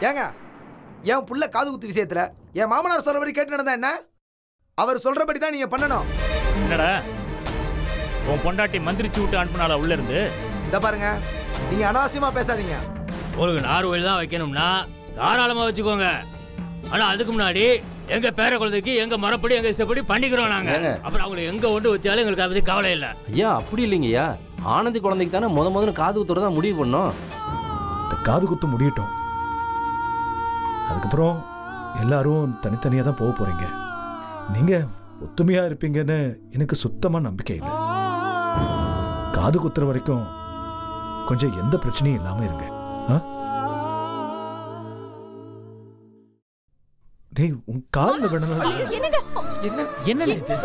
ஏங்க என் புள்ள காது குத்து விஷயத்துல என் மாமனார் சொல்றபடி கேட்டு நடந்தா என்ன? அவர் சொல்றபடி தான் நீங்க பண்ணணும். என்னடா உன் பொண்டாட்டி மந்திரிச்சு விட்டு அனுப்புனால உள்ள இருந்து? இத பாருங்க, நீங்க அனாவசியமா பேசாதீங்க. உங்களுக்கு நார் கோயில் தான் வைக்கணும்னா தாராளமா வச்சுக்கோங்க. ஆனா அதுக்கு முன்னாடி எங்க பேர குழந்தைக்கு எங்க மரப்படி எங்க இஷ்டப்படி பண்ணிக்கிறோம் நாங்க. அப்புறம் அவங்களை எங்க ஒன்று வச்சாலும் எங்களுக்கு அதை பத்தி கவலை இல்லை. ஐயா அப்படி இல்லைங்கய்யா, ஆனந்தி குழந்தைக்கு தானே முதல்ல காது குத்துறதா முடிவு பண்ணோம். இந்த காது குத்து முடியட்டும், அதுக்கப்புறம் எல்லாரும் தனித்தனியாக தான் போக போறீங்க. நீங்க ஒத்துமையா இருப்பீங்கன்னு எனக்கு சுத்தமா நம்பிக்கை இல்லை. காது குத்துற வரைக்கும் கொஞ்சம் எந்த பிரச்சனையும் இல்லாம இருங்க. டேய் உன் கால்ல வேணும்னா என்ன இது?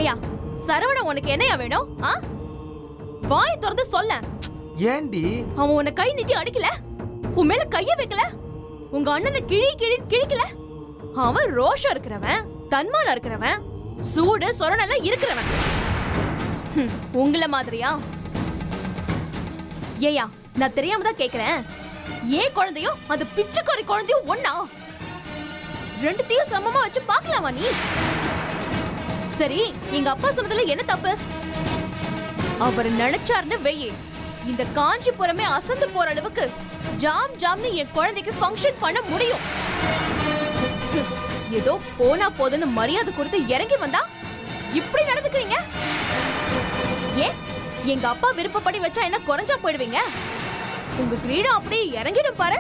ஏயா சரவணன் உனக்கு என்னையா வேணும்? வாய் திறந்து சொல்ல. ஏண்டி அவன் உன்னை கை நீட்டி அடிக்கல, உன் மேல கைய வைக்கல, உங்க அண்ணனை கிழிக்கல. அவன் ரோஷம் இருக்கிறவன், தன்மானம் இருக்கிறவன், சூடு சொரணெல்லாம் இருக்கிறவன். உங்கள மாதிரியா? ஏயா நான் தெரியாம தான் கேக்குறேன். ஏன் குழந்தையும் அந்த பிச்சைக்காரி குழந்தையும் ஒண்ணா? ரெண்டுத்தையும் சமமா வச்சு பாக்கலாமா நீ? சரி, எங்க அப்பா சொன்னதுல என்ன தப்பு? அவர் நினைச்சாருன்னு வெயி, இந்த காஞ்சிபுரமே அசந்து போற அளவுக்கு ஜாம் ஜாம்னு என் குழந்தைக்கு ஃபங்க்ஷன் பண்ண முடியும். ஏதோ போனா போதுன்னு மரியாதை கொடுத்து இறங்கி வந்தா இப்படி நடந்துக்கிறீங்க. ஏன் எங்க அப்பா விருப்பப்படி வச்சா என்ன குறைஞ்சா போயிடுவீங்க? உங்க கிரீடம் அப்படியே இறங்கிடும் பாரு.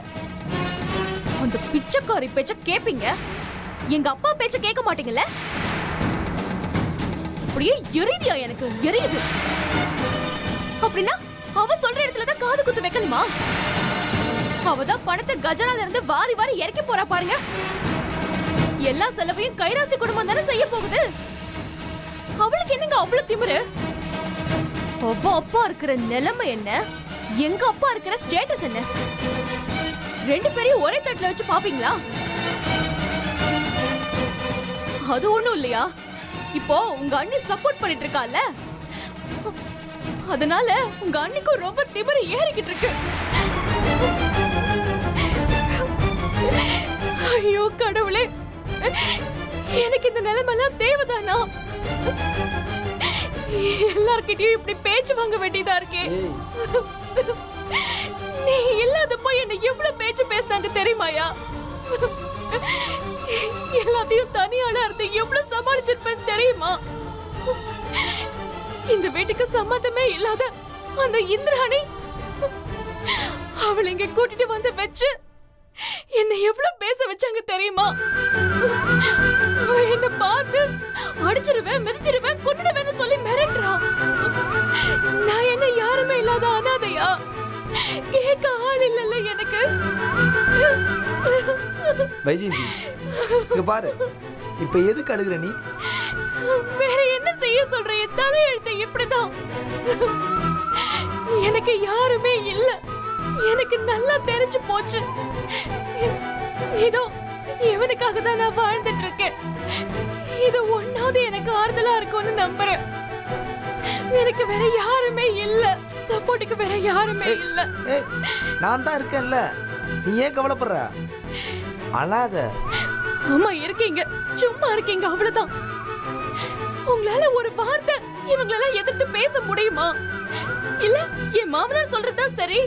அந்த பிச்சைக்காரி பேச்ச கேப்பீங்க, எங்க அப்பா பேச்ச கேட்க மாட்டீங்கல்ல? அப்படியே எரியுதியா? எனக்கு எரியுது. அப்படின்னா அவ சொல்ற இடத்துல தான் காது குத்து வைக்கணுமா? அவதான் பணத்தை கஜனால இருந்து வாரி வாரி இறக்கி போறா பாருங்க. எல்லா செலவையும் கைராசி குடும்பம் தானே செய்ய போகுது. அவளுக்கு என்னங்க அவ்வளவு திமிரு? அவ அப்பா இருக்கிற நிலைமை என்ன, எங்க அப்பா இருக்கிற ஸ்டேட்டஸ் என்ன? ரெண்டு பேரையும் ஒரே தட்டுல வச்சு பாப்பீங்களா? அது ஒண்ணும் இல்லையா? இப்போ உங்க அண்ணி சப்போர்ட் பண்ணிட்டு இருக்கால, அதனால உங்க அண்ணிக்கும் ரொம்ப திமிரு ஏறிக்கிட்டு இருக்கு. ஐயோ கடவுளே, எனக்கு இந்த நிலைமெல்லாம் தேவைதானா? எல்லார்கிட்டயும் இப்படி பேச்சு வாங்க வேண்டியதா இருக்கே. நீ இல்லாதப்போ என்ன எவ்வளவு பேச்சு பேசினாங்க தெரியுமாயா? எல்லாத்தையும் தனியாளா இருந்து எவ்வளவு சமாளிச்சிருப்பேன் தெரியுமா? இந்த வீட்டுக்கு சம்மதமே இல்லாத அந்த இந்திராணி அவளை இங்க கூட்டிட்டு வந்து வச்சு என்ன எவ்வளவு பேச வச்சாங்க தெரியுமா? அவ என்ன பார்த்து அடிச்சிருவேன், மிதிச்சிருவேன், கொன்னுடுவேன்னு சொல்லி மிரட்டுறா. நான் என்ன யாருமே இல்லாத அனாதையா? கேட்க ஆள் இல்லல்ல எனக்கு. வைஜெயந்தி இங்க பாரு, இப்ப எதுக்கு அழுகுற நீ? வேற என்ன செய்ய சொல்ற? என் தலையெழுத்து இப்படிதான். எனக்கு யாருமே இல்ல, எனக்கு நல்லா தெரிஞ்சு போச்சு. இதோ இவனுக்காக தான் நான் வாழ்ந்துட்டு இருக்கேன். இது ஒன்னாவது எனக்கு ஆறுதலா இருக்கும்னு நம்புறேன். எனக்கு வேற யாருமே இல்ல, சப்போர்ட்டுக்கு வேற யாருமே இல்ல. நான் தான் இருக்கேன்ல, நீ ஏன் கவலைப்படுற? அழாத. ஆமா இருக்கீங்க, சும்மா இருக்கீங்க, அவ்வளவுதான். உங்களால ஒரு வார்த்தை இவங்களெல்லாம் எதிர்த்து பேச முடியுமா? இல்ல என் மாமனார் சொல்றதா சரி,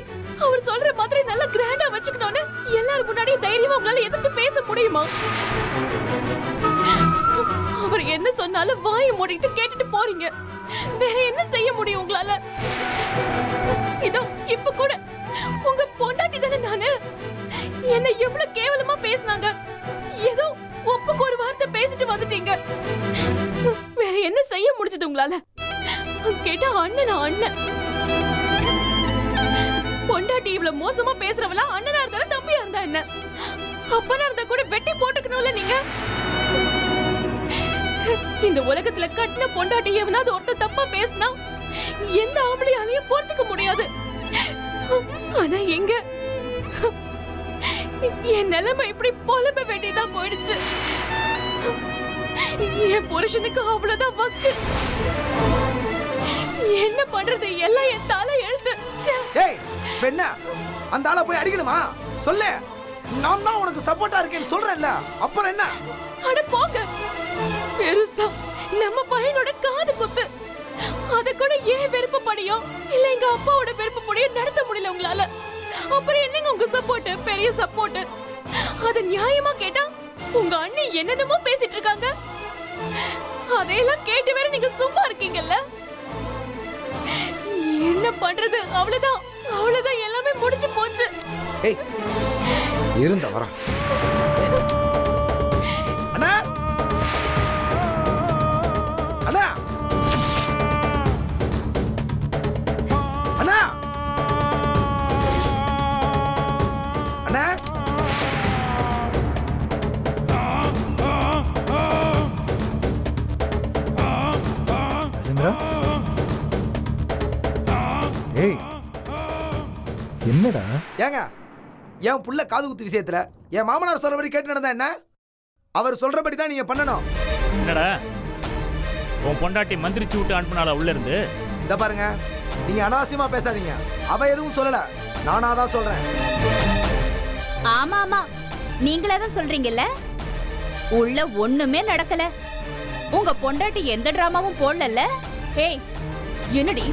அவர் சொல்ற மாதிரி நல்லா கிராண்டா வச்சுக்கணும்னு எல்லாரும் முன்னாடி தைரியமா உங்களால எதிர்த்து பேச முடியுமா? அவர் என்ன சொன்னாலும் வாயை மூடிட்டு கேட்டுட்டு போறீங்க. வேற என்ன செய்ய முடியும் உங்களால? இதோ இப்ப கூட உங்க பொண்டாட்டி தானே நானு. என்ன எவ்வளவு கேவலமா பேசினாங்க, ஏதோ ஒப்புக்கு ஒரு வார்த்தை பேசிட்டு வந்துட்டீங்க. வேற என்ன செய்ய முடிஞ்சது உங்களால? கேட்டா அண்ணனா அண்ணன். பொண்டாட்டி இவ்வளவு மோசமா பேசுறவளா அண்ணனா இருந்தாலும் தம்பியா இருந்தா என்ன? அப்பனா இருந்தா கூட வெட்டி போட்டுக்கணும்ல நீங்க. இந்த உலகத்துல கட்டின பொண்டாட்டி எவனாவது ஒருத்த தப்பா பேசினா எந்த ஆம்பளையாலையும் பொறுத்துக்க முடியாது. ஆனா எங்க என் நிலைமை இப்படி புலம்ப வேண்டியதா போயிடுச்சு. என் புருஷனுக்கு அவ்வளவுதான் வக்கு. என்ன பண்றது? எல்லாம் என் தலை எழுத்து. ஏய் என்ன அந்த ஆளை போய் அடிக்கணுமா? சொல்லு, நான் தான் உனக்கு சப்போர்ட்டா இருக்கேன்னு சொல்றேன்ல, அப்புறம் என்ன? அட போங்க. பெருசா நம்ம பையனோட காது குத்து, அத கூட ஏன் விருப்பப்படியோ இல்ல எங்க அப்பாவோட விருப்பப்படியோ நடத்த முடியல உங்களால. அப்புறம் என்னங்க உங்க சப்போர்ட்? பெரிய சப்போர்ட். அத நியாயமா கேட்டா உங்க அண்ணி என்னென்னமோ பேசிட்டு இருக்காங்க. அதையெல்லாம் கேட்டு வேற நீங்க சும்மா இருக்கீங்கல்ல. என்ன பண்றது? அவ்வளவுதான், அவ்வளவுதான், எல்லாமே முடிஞ்சு போச்சு. ஏய் இருந்த வர அண்ணா, அண்ணா, அண்ணா, அண்ணா, ராஜேந்திரா, ஏய் என்னடா? ஏங்க என் புள்ள காது குத்து விஷயத்துல என் மாமனார் சொல்றபடி கேட்டு நடந்தா என்ன? அவர் சொல்றபடி தான் நீங்க பண்ணணும். என்னடா உன் பொண்டாட்டி மந்திரிச்சு விட்டு அனுப்புனால உள்ள இருந்து? இந்த பாருங்க, நீங்க அனாவசியமா பேசாதீங்க. அவ எதுவும் சொல்லல, நானா தான் சொல்றேன். ஆமா ஆமா, நீங்களே தான் சொல்றீங்கல்ல. உள்ள ஒண்ணுமே நடக்கல. உங்க பொண்டாட்டி எந்த டிராமாவும் போடல. ஏய் என்னடி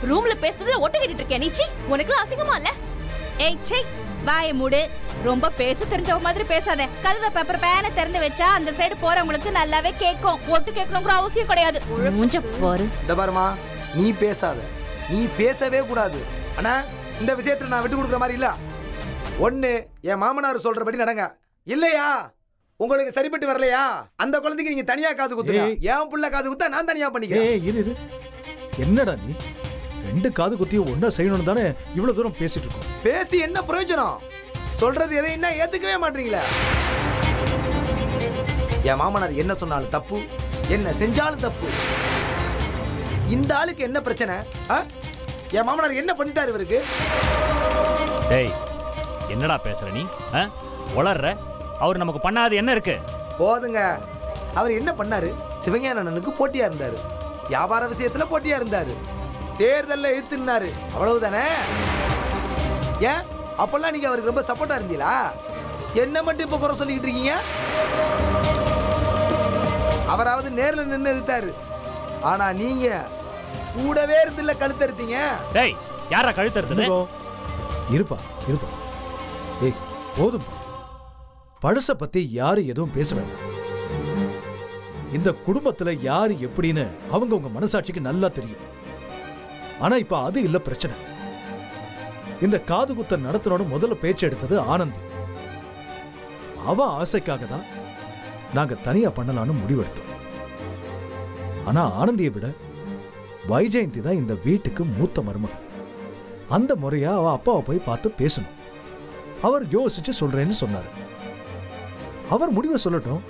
ரூம்ல பேசுறதுல ஒட்டு கேட்டுட்டு இருக்கியா நீச்சி? உனக்கு அசிங்கமா இல்ல? ஏய் சே, வாயை மூடு. ரொம்ப பேச தெரிஞ்சவ மாதிரி பேசாத. கதவை பேப்பர் பேனை திறந்து வச்சா அந்த சைடு போறவங்களுக்கு நல்லாவே கேட்கும். ஒட்டு கேட்கணுங்கிற அவசியம் கிடையாது. மூஞ்ச பாரு. இந்த பாருமா, நீ பேசாத, நீ பேசவே கூடாது. அண்ணா, இந்த விஷயத்துல நான் விட்டு கொடுக்குற மாதிரி இல்ல. ஒண்ணு என் மாமனார் சொல்றபடி நடங்க, இல்லையா உங்களுக்கு சரிப்பட்டு வரலையா அந்த குழந்தைக்கு நீங்க தனியா காது குத்துங்க. என் புள்ள காது குத்தா நான் தனியா பண்ணிக்கிறேன். ஏய் இரு, என்னடா நீ ரெண்டு காது குத்தியும் ஒன்னா செய்யணும்னு தானே இவ்வளவு தூரம் பேசிட்டு இருக்கோம். பேசி என்ன பிரயோஜனம்? சொல்றது எதையும் தான் ஏத்துக்கவே மாட்டீங்களா? என் மாமனார் என்ன சொன்னாலும் தப்பு, என்ன செஞ்சாலும் தப்பு. இந்த ஆளுக்கு என்ன பிரச்சனை? என் மாமனார் என்ன பண்ணிட்டாரு இவருக்கு? டேய் என்னடா பேசுற நீ? வளர்ற. அவர் நமக்கு பண்ணாது என்ன இருக்கு? போதுங்க. அவர் என்ன பண்ணாரு? சிவஞானனுக்கு போட்டியா இருந்தாரு, வியாபார விஷயத்துல போட்டியா இருந்தாரு, தேர்தல்ல எதிர்த்துனாரு, அவ்வளவுதானே? ஏன் அப்பெல்லாம் நீங்க அவருக்கு ரொம்ப சப்போர்ட்டா இருந்தீங்களா? என்ன மட்டும் இப்ப குறை சொல்லிக்கிட்டு இருக்கீங்க? அவராவது நேர்ல நின்று எதிர்த்தாரு, ஆனா நீங்க கூடவே இருந்துல கழுத்தறுத்தீங்க. டேய் யாரா கழுத்தறுத்தது? இருப்பா இருப்பா. ஏய் போதும், பழச பத்தி யாரு எதுவும் பேச வேண்டாம். இந்த குடும்பத்துல யாரு எப்படின்னு அவங்க உங்க மனசாட்சிக்கு நல்லா தெரியும். ஆனா இப்ப அது இல்ல பிரச்சனை. இந்த காது குத்த நடத்தணும்னு முதல்ல பேச்சு எடுத்தது ஆனந்தி. அவ ஆசைக்காக தான் நாங்க தனியா பண்ணலாம்னு முடிவெடுத்தோம். ஆனா ஆனந்தியை விட வைஜெயந்தி தான் இந்த வீட்டுக்கு மூத்த மருமகள். அந்த முறையா அவ அப்பாவை போய் பார்த்து பேசணும். அவர் யோசிச்சு சொல்றேன்னு சொன்னாரு. அவர் முடிவை சொல்லட்டும்,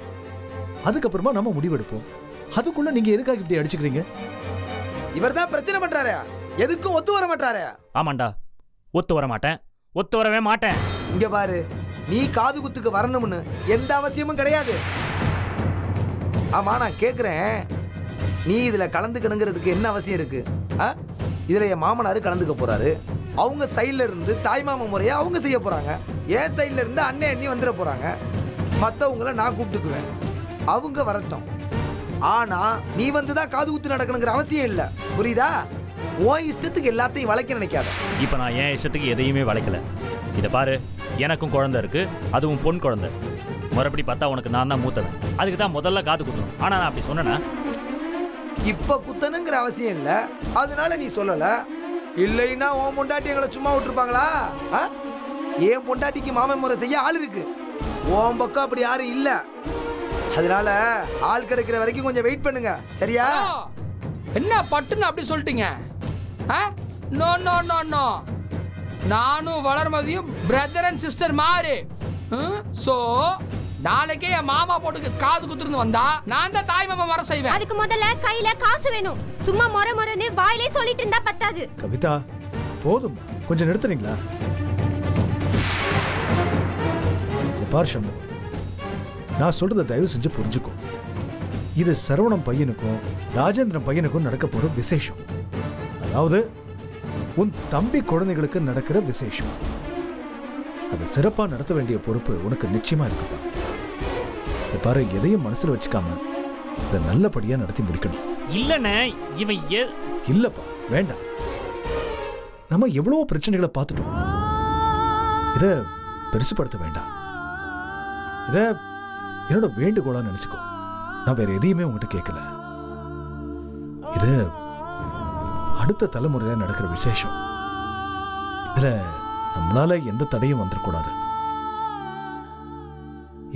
அதுக்கப்புறமா நம்ம முடிவெடுப்போம். அதுக்குள்ள நீங்க எதுக்காக இப்படி அடிச்சுக்கிறீங்க? இவர் தான் பிரச்சனை பண்றாரு, எதுக்கும் ஒத்து வர மாட்டாரு. ஆமாண்டா, ஒத்து வர மாட்டேன், ஒத்து வரவே மாட்டேன். இங்க பாரு, நீ காது குத்துக்கு வரணும்னு எந்த அவசியமும் கிடையாது. ஆமா நான் கேக்குறேன், நீ இதுல கலந்துக்கணுங்கிறதுக்கு என்ன அவசியம் இருக்கு? இதுல என் மாமனாரு கலந்துக்க போறாரு, அவங்க சைட்ல இருந்து தாய்மாமா முறையா அவங்க செய்ய போறாங்க, என் சைட்ல இருந்து அண்ணன் அண்ணி வந்துட போறாங்க, மத்தவங்கள நான் கூப்பிட்டுக்குவேன், அவங்க வரட்டும். ஆனா நீ வந்துதான் காது குத்து நடக்கணுங்கிற அவசியம் இல்ல, புரியுதா? உன் இஷ்டத்துக்கு எல்லாத்தையும் வளைக்க நினைக்காத. இப்ப நான் என் இஷ்டத்துக்கு எதையுமே வளைக்கல. இதை பாரு, எனக்கும் குழந்தை இருக்கு, அதுவும் பொன் குழந்தை. மறுபடி பார்த்தா உனக்கு நான் தான் மூத்தவன், அதுக்கு தான் முதல்ல காது குத்தணும். ஆனா நான் அப்படி சொன்னேன்னா? இப்ப குத்தணுங்கிற அவசியம் இல்ல, அதனால நீ சொல்லல. இல்லைன்னா உன் பொண்டாட்டி எங்களை சும்மா விட்டுருப்பாங்களா? என் பொண்டாட்டிக்கு மாமன் முறை செய்ய ஆள் இருக்கு, உன் பக்கம் அப்படி யாரும் இல்ல. அதனால ஆள் கிடைக்கிற வரைக்கும் கொஞ்சம் வெயிட் பண்ணுங்க, சரியா? என்ன பட்டுன்னு அப்படி சொல்லிட்டீங்க? நோ நோ நோ நோ, நானும் வளர்மதியும் பிரதர் அண்ட் சிஸ்டர் மாதிரி. சோ நாளைக்கே என் மாமா போட்டுக்கு காது குத்துருந்து வந்தா நான் தான் தாய் மாமா வர செய்வேன். அதுக்கு முதல்ல கையில காசு வேணும். சும்மா மொர மொரன்னு வாயிலே சொல்லிட்டு இருந்தா பத்தாது. கவிதா போதும், கொஞ்சம் நிறுத்துறீங்களா? பார் சண்முகம், நான் சொல்றத தயவு செஞ்சு புரிஞ்சுக்கோ. இது சரவணம் பையனுக்கும் ராஜேந்திரன் பையனுக்கும் நடக்க போற விசேஷம். அதாவது உன் தம்பி குழந்தைகளுக்கு நடக்கிற விசேஷம். அதை சிறப்பா நடத்த வேண்டிய பொறுப்பு உனக்கு நிச்சயமா இருக்குப்பா. பாரு, எதையும் மனசுல வச்சுக்காம இதை நல்லபடியா நடத்தி முடிக்கணும். இல்லண்ணே, இவன் இல்லப்பா, வேண்டாம். நம்ம எவ்வளவோ பிரச்சனைகளை பார்த்துட்டோம். இத பெருசுப்படுத்த வேண்டாம். இத என்னோட வேண்டுகோளா நினைச்சுக்கோ. நான் வேற எதையுமே உங்ககிட்ட கேட்கல. இது அடுத்த தலைமுறையில நடக்கிற விசேஷம். இதுல நம்மளால எந்த தடையும் வந்துடக்கூடாது.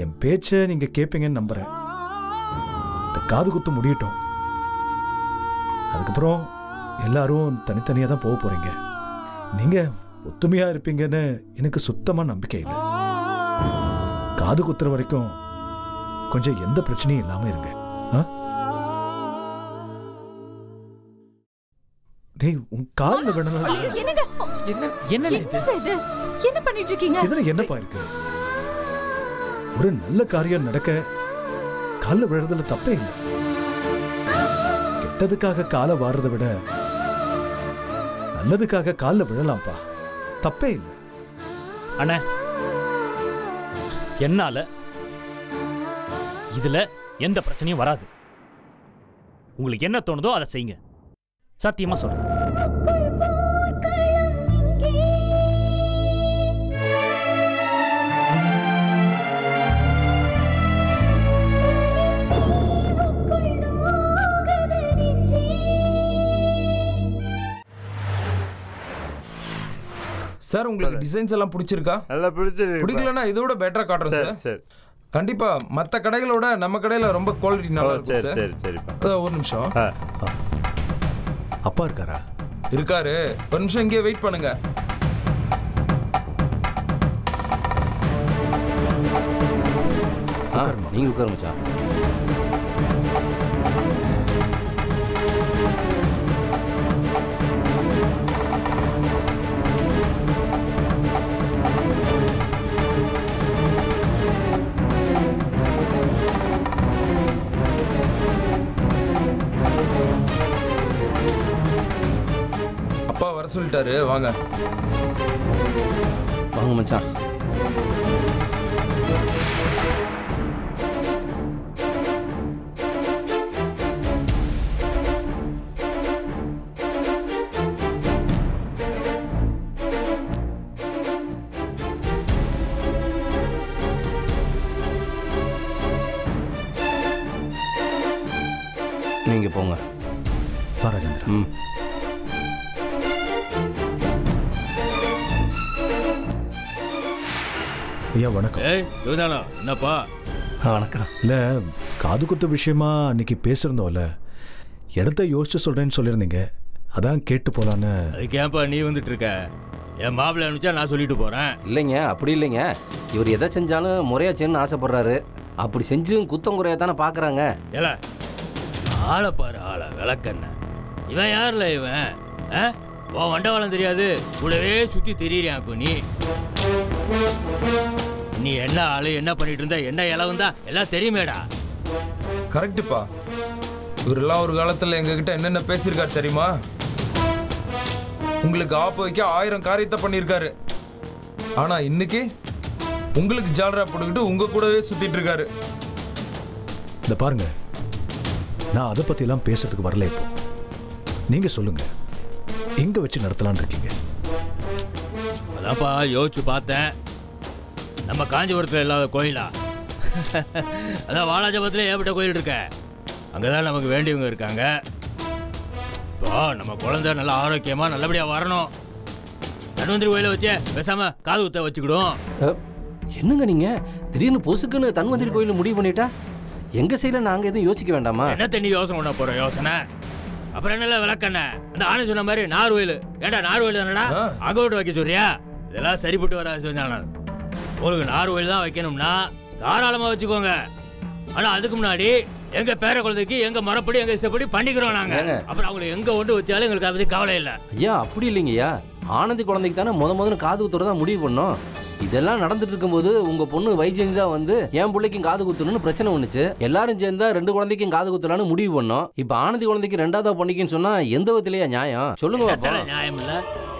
என் பேச்ச நீங்க கேட்பீங்கன்னு நம்புறேன். இந்த காது குத்து முடியட்டும். அதுக்கப்புறம் எல்லாரும் தனித்தனியா தான் போக போறீங்க. நீங்க ஒத்துமையா இருப்பீங்கன்னு எனக்கு சுத்தமா நம்பிக்கை இல்லை. காது குத்துற வரைக்கும் கொஞ்சம் எந்த பிரச்சனையும் இல்லாம இருங்க. டேய், உன் கால்ல வேணும்னா என்ன பண்ணிட்டு இருக்கீங்க? இதுல என்னப்பா இருக்கு? ஒரு நல்ல காரியம் நடக்க கால்ல விழுறதுல தப்பே இல்லை. கெட்டதுக்காக காலை வாடுறதை விட நல்லதுக்காக கால்ல விழலாம்ப்பா, தப்பே இல்லை. அண்ணா, என்னால இதுல எந்த பிரச்சனையும் வராது. உங்களுக்கு என்ன தோணுதோ அதை செய்யுங்க. சத்தியமா சொல்றேன். சார், உங்களுக்கு டிசைன்ஸ் எல்லாம் பிடிச்சிருக்கா? நல்லா பிடிச்சிருக்கு. பிடிக்கலன்னா இதோட பெட்டரா காட்டுறோம் சார். சரி, கண்டிப்பா மற்ற கடைகளோட நம்ம கடையில ரொம்ப குவாலிட்டி நல்லா இருக்கும் சார். சரி சரிப்பா. ஒரு நிமிஷம். அப்பா இருக்காரா? இருக்காரு. ஒரு நிமிஷம் இங்கே வெயிட் பண்ணுங்க. நீங்க உட்காரு மச்சான். அப்பா வர சொல்லிட்டாரு, வாங்க. வாங்க மச்சான். நீங்க போங்க. ராஜேந்திரன். ஐயா வணக்கம். என்னப்பா? வணக்கம். இல்ல, காது குத்து விஷயமா அன்னைக்கு பேசிருந்தோம்ல, இடத்த யோசிச்சு சொல்றேன்னு சொல்லியிருந்தீங்க. அதான் கேட்டு போலான்னு. அதுக்கு ஏன்பா நீ வந்துட்டு இருக்க? என் மாப்பிள்ளை அனுப்பிச்சா நான் சொல்லிட்டு போறேன். இல்லைங்க, அப்படி இல்லைங்க. இவர் எதை செஞ்சாலும் முறையா செய்யணும்னு ஆசைப்படுறாரு. அப்படி செஞ்சும் குத்தம் குறையா தானே பாக்குறாங்க. ஏல ஆளை பாரு, ஆளை விளக்கண்ண. இவன் யாருல இவன்? உன் வண்டவாளம் தெரியாது, கூடவே சுத்தி திரியாக்கும். நீ என்ன ஆளு, என்ன பண்ணிட்டு இருந்தா, என்ன இலவந்தா எல்லாம் தெரியுமேடா. கரெக்டுப்பா. இவரெல்லாம் ஒரு காலத்துல எங்ககிட்ட என்னென்ன பேசியிருக்காரு தெரியுமா? உங்களுக்கு ஆப்ப வைக்க 1000 காரியத்தை பண்ணியிருக்காரு. ஆனா இன்னைக்கு உங்களுக்கு ஜாலரா போட்டுக்கிட்டு உங்க கூடவே சுத்திட்டு இருக்காரு. இந்த பாருங்க, நான் அதை பத்தி எல்லாம் பேசுறதுக்கு வரல. இப்போ நீங்க சொல்லுங்க, எங்க வச்சு நடத்தலான்னு இருக்கீங்க? அதான்ப்பா யோசிச்சு பார்த்தேன். நம்ம காஞ்சிபுரத்தில் இல்லாத கோயிலா? அதான் வாலாஜபத்தில் ஏற்பட்ட கோயில் இருக்க, அங்கதான் நமக்கு வேண்டியவங்க இருக்காங்க. இப்போ நம்ம குழந்தை நல்லா ஆரோக்கியமா நல்லபடியா வரணும். தன்வந்திரி கோயிலை வச்சு பேசாம காது குத்த வச்சுக்கிடும். என்னங்க நீங்க திடீர்னு பொசுக்குன்னு தன்வந்திரி கோயில முடிவு பண்ணிட்டா? எங்க சைடுல நாங்க எதுவும் யோசிக்க வேண்டாமா? என்ன தண்ணி யோசனை பண்ண போறோம்? யோசனை அப்புறம் என்ன விளக்கண்ண? அந்த ஆணை சொன்ன மாதிரி நார் கோயில். ஏண்டா நார் கோயில் தானடா, அங்க விட்டு வைக்க சொல்றியா? இதெல்லாம் சரிப்பட்டு வராது. உங்களுக்கு நார் கோயில் தான் வைக்கணும்னா தாராளமா வச்சுக்கோங்க. ஆனா அதுக்கு முன்னாடி எங்க பேர குழந்தைக்கு எங்க மரப்படி எங்க இஷ்டப்படி பண்ணிக்கிறோம் நாங்க. அப்புறம் அவங்களுக்கு எங்க ஒன்று வச்சாலும் எங்களுக்கு அதை பத்தி கவலை இல்லை. ஐயா அப்படி இல்லைங்கய்யா. ஆனந்தி குழந்தைக்கு தானே முதல்ல காது குத்துறதா முடிவு பண்ணோம். இதெல்லாம் நடந்துட்டு இருக்கும்போது உங்க பொண்ணு வைஜெயந்தி தான் வந்து என் பிள்ளைக்கும் காது குத்தணும்னு பிரச்சனை ஒண்ணுச்சு. எல்லாரும் சேர்ந்தா 2 குழந்தைக்கும் காது குத்தலான்னு முடிவு பண்ணோம். இப்ப ஆனந்தி குழந்தைக்கு 2வது பண்ணிக்கன்னு சொன்னா எந்த விதத்திலேயே நியாயம் சொல்லுங்க. நியாயம் இல்ல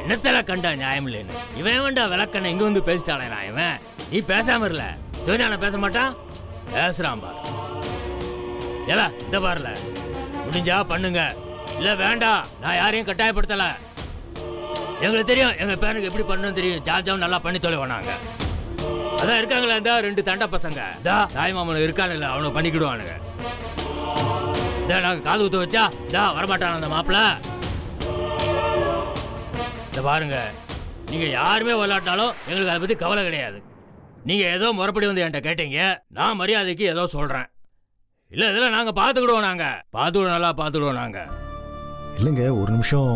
என்னத்தல கண்டா நியாயம் இல்லைன்னு இவன் வேண்டா விளக்கண்ண இங்க வந்து பேசிட்டானே நான் இவன். நீ பேசாம இருல சிவஞான பேச மாட்டான் பேசுறான் பாரு. ஏலா இந்த பாருல முடிஞ்சா பண்ணுங்க இல்ல வேண்டாம். நான் யாரையும் கட்டாயப்படுத்தல. எங்களுக்கு தெரியும் எங்க பேருக்கு எப்படி பண்ணணும் தெரியும். ஜாம் நல்லா பண்ணி தொலைவானாங்க. அதான் இருக்காங்களா இந்த 2 தண்டை பசங்க தாய் மாமன் இருக்கானுல்ல அவனுக்கு பண்ணிக்கிடுவானுங்க. நாங்க காது ஊத்த வச்சா வரமாட்டான அந்த மாப்பிள்ள. இந்த பாருங்க நீங்க யாருமே விளையாட்டாலும் எங்களுக்கு அதை பத்தி கவலை கிடையாது. நீங்க ஏதோ முறைப்படி வந்து என்கிட்ட கேட்டீங்க. நான் மரியாதைக்கு ஏதோ சொல்றேன். இல்ல இதெல்லாம் நாங்க பாத்துக்கிடுவோம். நாங்க பாத்துக்கிடுவோம் நல்லா பாத்துக்கிடுவோம். நாங்க இல்லைங்க ஒரு நிமிஷம்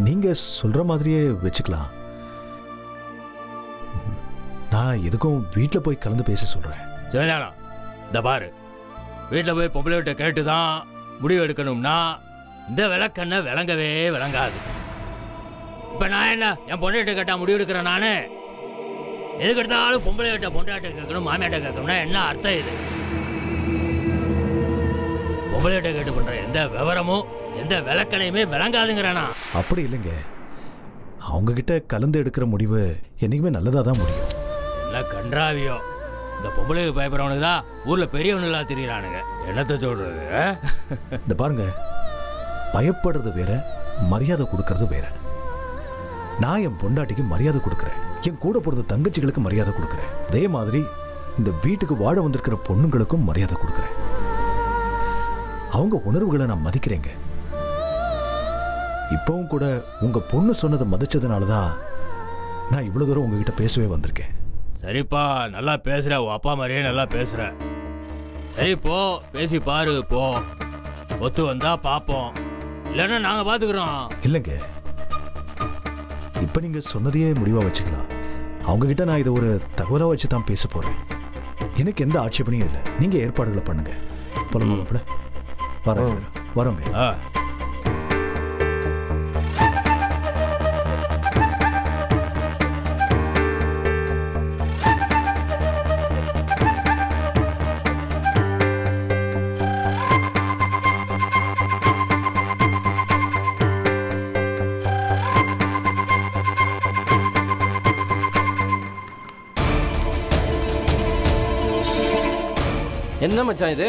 நீங்க சொல்ற மாதிரியே வச்சுக்கலாம். நான் எதுக்கும் வீட்டில் போய் கலந்து பேச சொல்றேன். சரிதானா இந்த பாரு வீட்டில் போய் பொம்பளைகிட்ட கேட்டுதான் முடிவு எடுக்கணும்னா இந்த விளக்கண்ண விளங்கவே விளங்காது. இப்ப நான் என்ன என் பொண்ணுகிட்ட கேட்டா முடிவு எடுக்கிறேன். நானு எதுக்கு எடுத்தாலும் பொம்பளைகிட்ட பொண்டாட்ட கேட்கணும் மாமியாட்ட கேட்கணும்னா என்ன அர்த்தம்? இது பொம்பளைகிட்ட கேட்டு பண்ற எந்த விவரமும் எந்த விளக்கணையுமே விளங்காதுங்கிறானா? அப்படி இல்லைங்க அவங்க கிட்ட கலந்து எடுக்கிற முடிவு என்னைக்குமே நல்லதா தான் முடியும். என்ன கன்றாவியோ இந்த பொம்பளைக்கு பயப்படுறவனுக்கு தான் ஊர்ல பெரியவனுங்களா தெரியுறானுங்க. என்னத்தை சொல்றது? இந்த பாருங்க பயப்படுறது வேற மரியாதை கொடுக்கறது வேற. நான் என் பொண்டாட்டிக்கு மரியாதை கொடுக்குறேன். என் கூட போறது தங்கச்சிகளுக்கு மரியாதை கொடுக்குறேன். அதே மாதிரி இந்த வீட்டுக்கு வாழ வந்திருக்கிற பொண்ணுங்களுக்கும் மரியாதை கொடுக்குறேன். அவங்க உணர்வுகளை நான் மதிக்கிறேங்க. இப்பவும் கூட உங்க பொண்ணு சொன்னதை மதிச்சதுனாலதான் நான் இவ்வளவு தூரம் உங்ககிட்ட பேசவே வந்திருக்கேன். சரிப்பா நல்லா பேசுற. உன் அப்பா மாதிரியே நல்லா பேசுற. சரி போ பேசி பாரு போ. ஒத்து வந்தா பாப்போம் இல்லைன்னா நாங்க பாத்துக்கிறோம். இல்லைங்க இப்ப நீங்க சொன்னதையே முடிவா வச்சுக்கலாம். அவங்க கிட்ட நான் இதை ஒரு தகவலா வச்சு தான் பேச போறேன். எனக்கு எந்த ஆட்சேபனையும் இல்லை. நீங்க ஏற்பாடுகளை பண்ணுங்க. போல வரோங்க வரோங்க. என்ன மச்சான் இது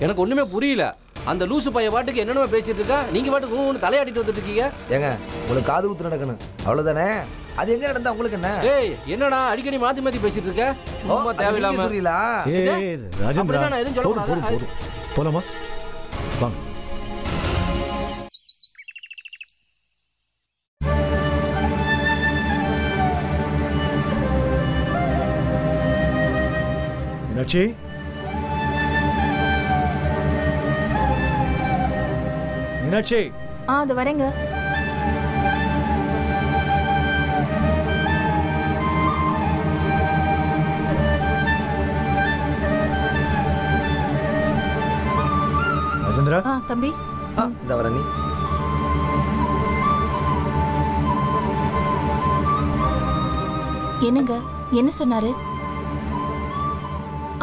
எனக்கு ஒண்ணுமே புரியல. அந்த லூசு பைய பாட்டுக்கு என்னென்ன பேசிட்டு இருக்கா? நீங்க பாட்டுக்கு ஒன்று தலையாட்டிட்டு வந்துட்டு இருக்கீங்க. ஏங்க உங்களுக்கு காது குத்து நடக்கணும் அவ்வளவுதானே. அது எங்க நடந்தா உங்களுக்கு என்ன? ஏய் என்னடா அடிக்கடி மாத்தி மாத்தி பேசிட்டு இருக்க? சும்மா தேவையில்லாம சொல்றீங்களா? ஏய் ராஜேந்திரா நான் எதுவும் சொல்ல கூடாது. போலாமா வாங்க. மீனாட்சி மீனாட்சி. அது வரேங்க. ராஜேந்திரா தம்பி இந்த வர நீ. என்னங்க என்ன சொன்னாரு?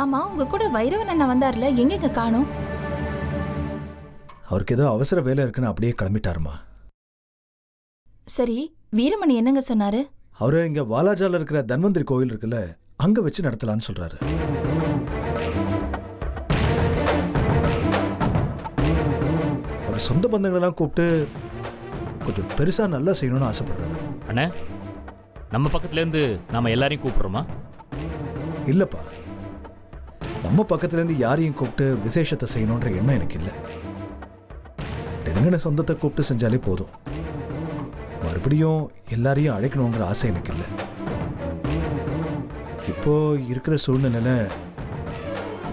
ஆமா உங்க கூட வைரவன் அண்ணா வந்தார்ல எங்க காணோம்? அவருக்கு ஏதோ அவசர வேலை இருக்குன்னு அப்படியே கிளம்பிட்டாருமா. சரி வீரமணி என்னங்க சொன்னாரு? அவரு இங்க வாலாஜால இருக்கிற தன்வந்திரி கோயில் இருக்குல்ல அங்க வச்சு நடத்தலான்னு சொல்றாரு. அவர் சொந்த பந்தங்களெல்லாம் கூப்பிட்டு கொஞ்சம் பெருசா நல்லா செய்யணும்னு ஆசைப்படுறாரு. அண்ணே நம்ம பக்கத்துல இருந்து நாம எல்லாரையும் கூப்பிடுறோமா? இல்லப்பா நம்ம பக்கத்துல இருந்து யாரையும் கூப்பிட்டு விசேஷத்தை செய்யணும்ன்ற எண்ணம் எனக்கு இல்லை. நெருங்கின சொந்தத்தை கூப்பிட்டு செஞ்சாலே போதும். மறுபடியும் எல்லாரையும் அழைக்கணுங்கிற ஆசை எனக்கு இல்லை. இப்போ இருக்கிற சூழ்நிலையில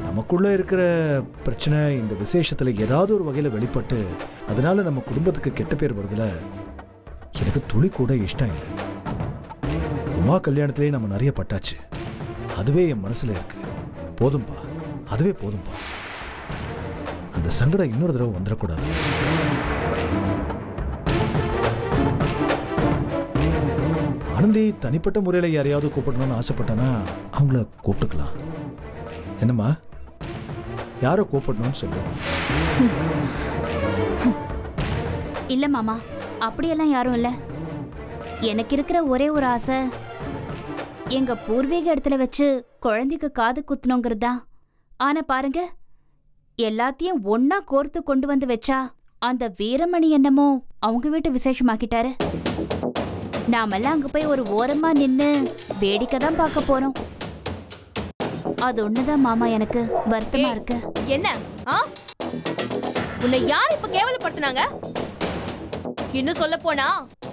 நமக்குள்ள இருக்கிற பிரச்சனை இந்த விசேஷத்துல ஏதாவது ஒரு வகையில வெளிப்பட்டு அதனால நம்ம குடும்பத்துக்கு கெட்ட பேர் வருதுல எனக்கு துளி கூட இஷ்டம் இல்லை. உமா கல்யாணத்திலேயே நம்ம நிறைய பட்டாச்சு. அதுவே என் மனசுல இருக்கு. போதும்பா அதுவே போதும்பா. அந்த சங்கடம் இன்னொரு தடவை வந்துடக்கூடாது. ஆனந்தி தனிப்பட்ட முறையில் யாரையாவது கூப்பிடணும்னு ஆசைப்பட்டனா அவங்கள கூப்பிட்டுக்கலாம். என்னம்மா, யாரை கூப்பிடணும்னு சொல்லு. இல்ல மாமா, அப்படியெல்லாம் யாரும் இல்ல. எனக்கு இருக்கிற ஒரே ஒரு ஆசை, எங்க பூர்வீக இடத்துல வச்சு குழந்தைக்கு காது குத்தணுங்கிறது தான். ஆனா பாருங்க, எல்லாத்தையும் ஒன்னா கோர்த்து கொண்டு வந்து வச்சா அந்த வீரமணி என்னமோ அவங்க வீட்டு விசேஷமாக்கிட்டாரு. நாமெல்லாம் அங்க போய் ஒரு ஓரமா நின்னு வேடிக்கை தான் பார்க்க போறோம். அது ஒண்ணுதான் மாமா எனக்கு வருத்தமா இருக்கு. என்ன உன்னை யார் இப்ப கேவலப்படுத்தினாங்க? இன்னும் சொல்ல போனா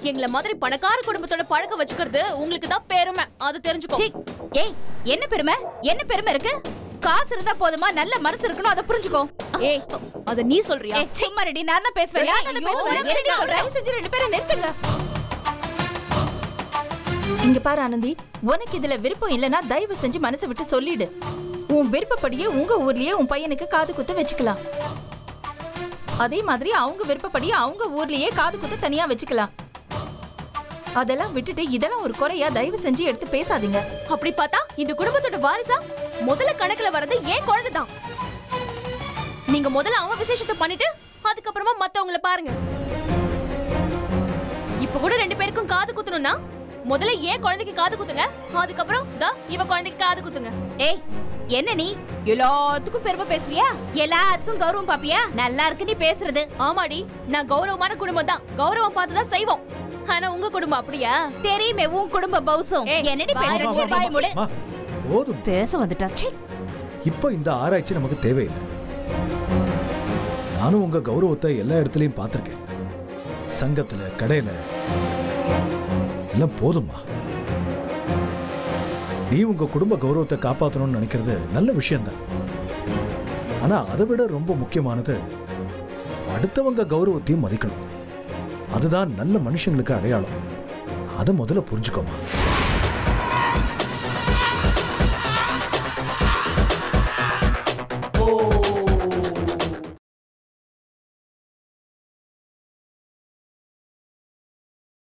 எங்களை மாதிரி பணக்கார குடும்பத்தோட பழக்க வச்சுக்கிறது உங்களுக்கு தான் பெருமை, அது தெரிஞ்சுக்கோ. ஏய், என்ன பெருமை? என்ன பெருமை இருக்கு? காசு இருந்தா போதுமா? நல்ல மனசு இருக்கணும், அதை புரிஞ்சுக்கோ. ஏய், அத நீ சொல்றியா? சும்மா ரெடி, நான் தான் பேசுவேன். தயவு செஞ்சு 2 பேரும் நிறுத்துங்க. இங்க பாரு ஆனந்தி, உனக்கு இதுல விருப்பம் இல்லனா தயவு செஞ்சு மனசை விட்டு சொல்லிடு. உன் விருப்பப்படியே உங்க ஊர்லயே உன் பையனுக்கு காது குத்த வச்சுக்கலாம். அதே மாதிரி அவங்க விருப்பப்படியே அவங்க ஊர்லயே காது குத்த தனியா வச்சுக்கலாம். அதெல்லாம் விட்டுட்டு இதெல்லாம் ஒரு குறையா தயவு செஞ்சு எடுத்து பேசாதீங்க. அப்படி பார்த்தா இந்த குடும்பத்தோட வாரிசா முதல்ல கணக்குல வரது ஏன் குழந்தை தான். நீங்க முதல்ல அவன் விசேஷத்தை பண்ணிட்டு அதுக்கப்புறமா மத்தவங்களை பாருங்க. இப்ப கூட 2 பேருக்கும் காது குத்தணும்னா முதல்ல ஏன் குழந்தைக்கு காது குத்துங்க, அதுக்கப்புறம் இவ குழந்தைக்கு காது குத்துங்க. ஏய், என்ன நீ எல்லாத்துக்கும் பெருமை பேசுவியா? எல்லாத்துக்கும் கௌரவம் பாப்பியா? நல்லா இருக்கு நீ பேசுறது. ஆமாடி, நான் கௌரவமான குடும்பம் தான், கௌரவம் பார்த்துதான் செய்வோம். ஆனா உங்க குடும்பம் அப்படியா? தெரியுமே உன் குடும்ப பௌசம். என்னடி பேசுற? பாய் மூடு. போதும், பேச வந்துட்டாச்சு. இப்போ இந்த ஆராய்ச்சி நமக்கு தேவையில்லை. நானும் உங்க கௌரவத்தை எல்லா இடத்துலயும் பார்த்திருக்கேன். சங்கத்துல, கடையில எல்லாம் போதுமா? நீ உங்க குடும்ப கௌரவத்தை காப்பாற்றணும்னு நினைக்கிறது நல்ல விஷயம்தான். ஆனா அதை விட ரொம்ப முக்கியமானது அடுத்தவங்க கௌரவத்தையும் மதிக்கணும். அதுதான் நல்ல மனுஷங்களுக்கு அடையாளம். அதை முதல்ல புரிஞ்சுக்கோமா.